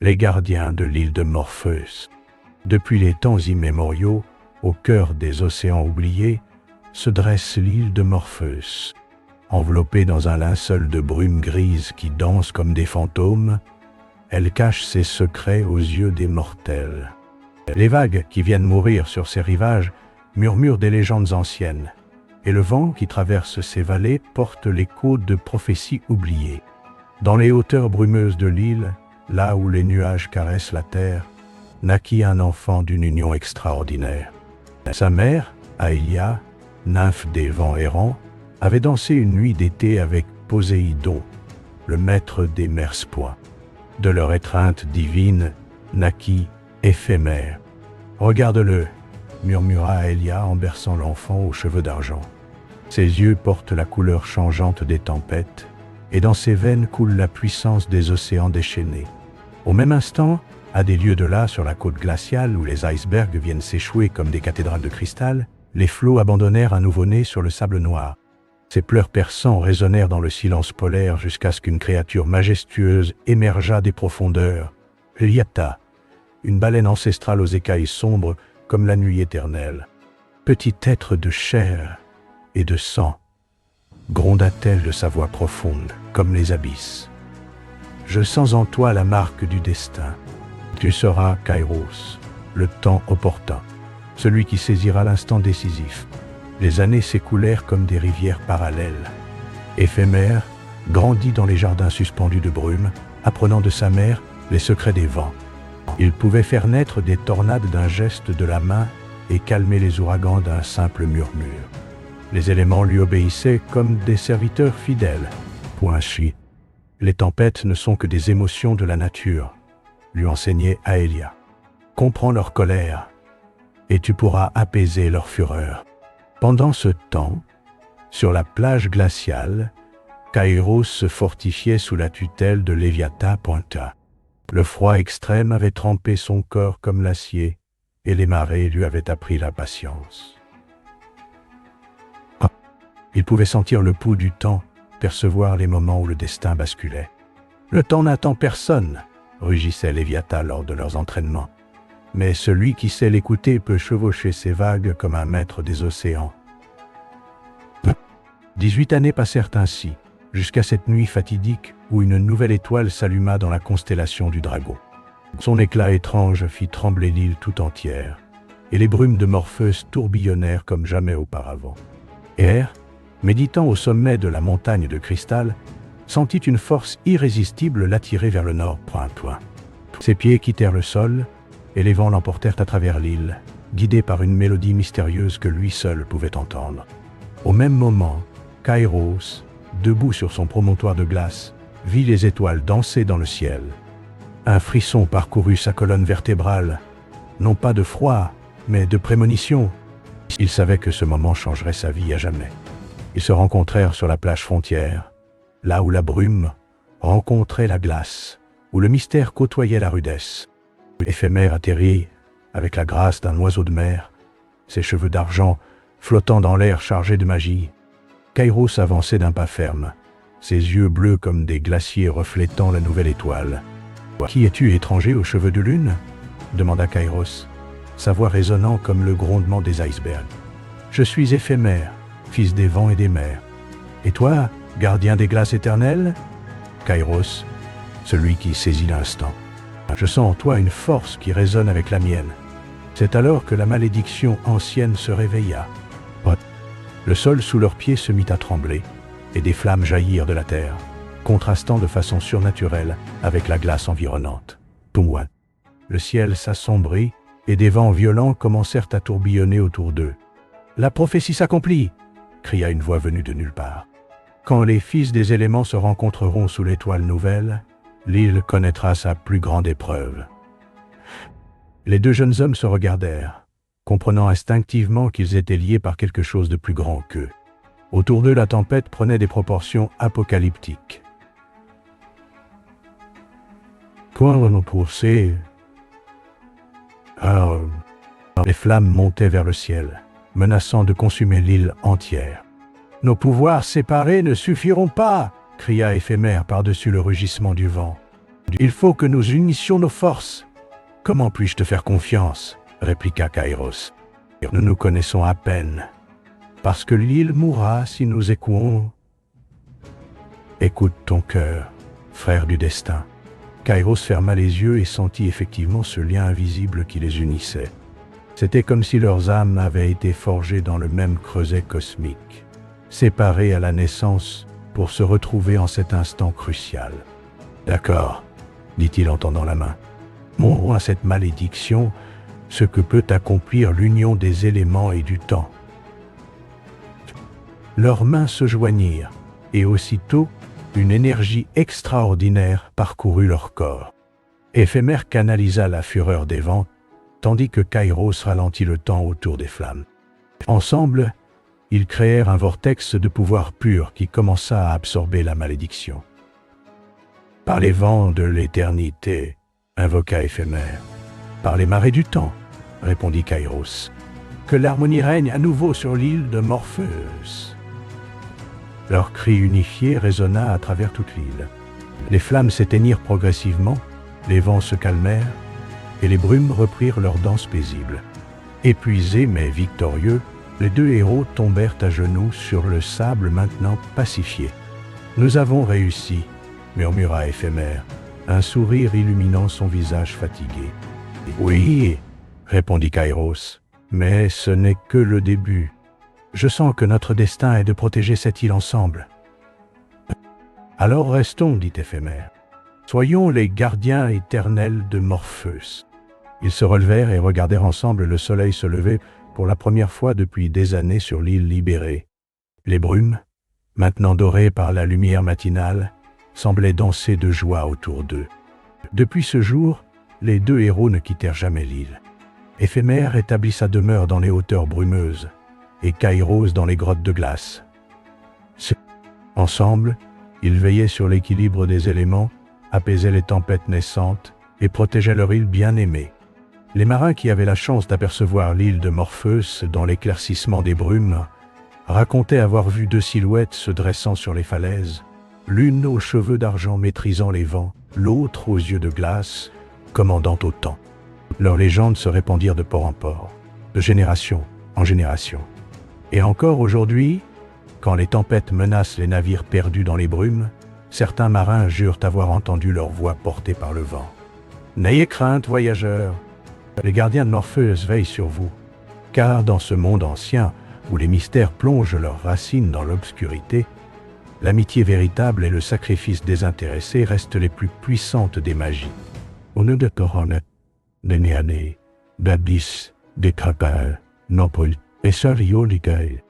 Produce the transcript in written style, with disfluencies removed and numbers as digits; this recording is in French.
les gardiens de l'île de Morpheus. Depuis les temps immémoriaux, au cœur des océans oubliés, se dresse l'île de Morpheus. Enveloppée dans un linceul de brume grise qui danse comme des fantômes, elle cache ses secrets aux yeux des mortels. Les vagues qui viennent mourir sur ses rivages murmurent des légendes anciennes, et le vent qui traverse ces vallées porte l'écho de prophéties oubliées. Dans les hauteurs brumeuses de l'île, là où les nuages caressent la terre, naquit un enfant d'une union extraordinaire. Sa mère, Aélia, nymphe des vents errants, avait dansé une nuit d'été avec Poséidon, le maître des mers spoins. De leur étreinte divine naquit Éphémère. « Regarde-le » murmura Aélia en berçant l'enfant aux cheveux d'argent. Ses yeux portent la couleur changeante des tempêtes, et dans ses veines coule la puissance des océans déchaînés. Au même instant, à des lieues de là, sur la côte glaciale où les icebergs viennent s'échouer comme des cathédrales de cristal, les flots abandonnèrent un nouveau-né sur le sable noir. Ses pleurs perçants résonnèrent dans le silence polaire jusqu'à ce qu'une créature majestueuse émergeât des profondeurs. Liata, une baleine ancestrale aux écailles sombres comme la nuit éternelle. Petit être de chair et de sang, gronda-t-elle de sa voix profonde, comme les abysses. Je sens en toi la marque du destin. Tu seras Kairos, le temps opportun, celui qui saisira l'instant décisif. Les années s'écoulèrent comme des rivières parallèles. Éphémère grandit dans les jardins suspendus de brume, apprenant de sa mère les secrets des vents. Il pouvait faire naître des tornades d'un geste de la main et calmer les ouragans d'un simple murmure. Les éléments lui obéissaient comme des serviteurs fidèles. Point chi. Les tempêtes ne sont que des émotions de la nature, lui enseignait Aélia. Comprends leur colère, et tu pourras apaiser leur fureur. Pendant ce temps, sur la plage glaciale, Kairos se fortifiait sous la tutelle de Léviatha Pointa. Le froid extrême avait trempé son corps comme l'acier, et les marées lui avaient appris la patience. Il pouvait sentir le pouls du temps, percevoir les moments où le destin basculait. « Le temps n'attend personne », rugissait Léviatha lors de leurs entraînements. Mais celui qui sait l'écouter peut chevaucher ses vagues comme un maître des océans. 18 années passèrent ainsi, jusqu'à cette nuit fatidique où une nouvelle étoile s'alluma dans la constellation du Dragon. Son éclat étrange fit trembler l'île tout entière, et les brumes de Morpheus tourbillonnèrent comme jamais auparavant. Air, méditant au sommet de la montagne de cristal, sentit une force irrésistible l'attirer vers le nord pointoin. Ses pieds quittèrent le sol, et les vents l'emportèrent à travers l'île, guidés par une mélodie mystérieuse que lui seul pouvait entendre. Au même moment, Kairos, debout sur son promontoire de glace, vit les étoiles danser dans le ciel. Un frisson parcourut sa colonne vertébrale, non pas de froid, mais de prémonition. Il savait que ce moment changerait sa vie à jamais. Ils se rencontrèrent sur la plage frontière, là où la brume rencontrait la glace, où le mystère côtoyait la rudesse. Éphémère atterrit avec la grâce d'un oiseau de mer, ses cheveux d'argent flottant dans l'air chargé de magie. Kairos avançait d'un pas ferme, ses yeux bleus comme des glaciers reflétant la nouvelle étoile. « Qui es-tu, étranger aux cheveux de lune ?» demanda Kairos, sa voix résonnant comme le grondement des icebergs. « Je suis Éphémère, fils des vents et des mers. Et toi, gardien des glaces éternelles ?» Kairos, celui qui saisit l'instant. « Je sens en toi une force qui résonne avec la mienne. » C'est alors que la malédiction ancienne se réveilla. Le sol sous leurs pieds se mit à trembler, et des flammes jaillirent de la terre, contrastant de façon surnaturelle avec la glace environnante. Pumwan. Le ciel s'assombrit, et des vents violents commencèrent à tourbillonner autour d'eux. « La prophétie s'accomplit !» cria une voix venue de nulle part. « Quand les fils des éléments se rencontreront sous l'étoile nouvelle, l'île connaîtra sa plus grande épreuve. » Les deux jeunes hommes se regardèrent, comprenant instinctivement qu'ils étaient liés par quelque chose de plus grand qu'eux. Autour d'eux, la tempête prenait des proportions apocalyptiques. Quand on poussait, les flammes montaient vers le ciel, menaçant de consumer l'île entière. « Nos pouvoirs séparés ne suffiront pas !» cria Éphémère par-dessus le rugissement du vent. Il faut que nous unissions nos forces. Comment puis-je te faire confiance? Répliqua Kairos. Nous nous connaissons à peine. Parce que l'île mourra si nous écouons. Écoute ton cœur, frère du destin. Kairos ferma les yeux et sentit effectivement ce lien invisible qui les unissait. C'était comme si leurs âmes avaient été forgées dans le même creuset cosmique, séparées à la naissance pour se retrouver en cet instant crucial. « D'accord, » dit-il en tendant la main. « Montrons à cette malédiction ce que peut accomplir l'union des éléments et du temps. » Leurs mains se joignirent, et aussitôt, une énergie extraordinaire parcourut leur corps. Éphémère canalisa la fureur des vents, tandis que Kairos ralentit le temps autour des flammes. Ensemble, ils créèrent un vortex de pouvoir pur qui commença à absorber la malédiction. « Par les vents de l'éternité, » invoqua Éphémère. « Par les marées du temps, » répondit Kairos. « Que l'harmonie règne à nouveau sur l'île de Morpheus. » Leur cri unifié résonna à travers toute l'île. Les flammes s'éteignirent progressivement, les vents se calmèrent, et les brumes reprirent leur danse paisible. Épuisés mais victorieux, les deux héros tombèrent à genoux sur le sable maintenant pacifié. « Nous avons réussi », murmura Éphémère, un sourire illuminant son visage fatigué. « Oui », répondit Kairos, « mais ce n'est que le début. Je sens que notre destin est de protéger cette île ensemble. »« Alors restons, » dit Éphémère. « Soyons les gardiens éternels de Morpheus. » Ils se relevèrent et regardèrent ensemble le soleil se lever pour la première fois depuis des années sur l'île libérée. Les brumes, maintenant dorées par la lumière matinale, semblaient danser de joie autour d'eux. Depuis ce jour, les deux héros ne quittèrent jamais l'île. Éphémère établit sa demeure dans les hauteurs brumeuses, et Kairos dans les grottes de glace. Ensemble, ils veillaient sur l'équilibre des éléments, apaisaient les tempêtes naissantes et protégeaient leur île bien-aimée. Les marins qui avaient la chance d'apercevoir l'île de Morpheus dans l'éclaircissement des brumes racontaient avoir vu deux silhouettes se dressant sur les falaises, l'une aux cheveux d'argent maîtrisant les vents, l'autre aux yeux de glace, commandant au temps. Leurs légendes se répandirent de port en port, de génération en génération. Et encore aujourd'hui, quand les tempêtes menacent les navires perdus dans les brumes, certains marins jurent avoir entendu leur voix portée par le vent. N'ayez crainte, voyageurs, les gardiens de Morpheus veillent sur vous, car dans ce monde ancien, où les mystères plongent leurs racines dans l'obscurité, l'amitié véritable et le sacrifice désintéressé restent les plus puissantes des magies. Au nom de Coronet, des Néanais, d'Abyss, des Crapins, Nopol, et Sario Ligaï.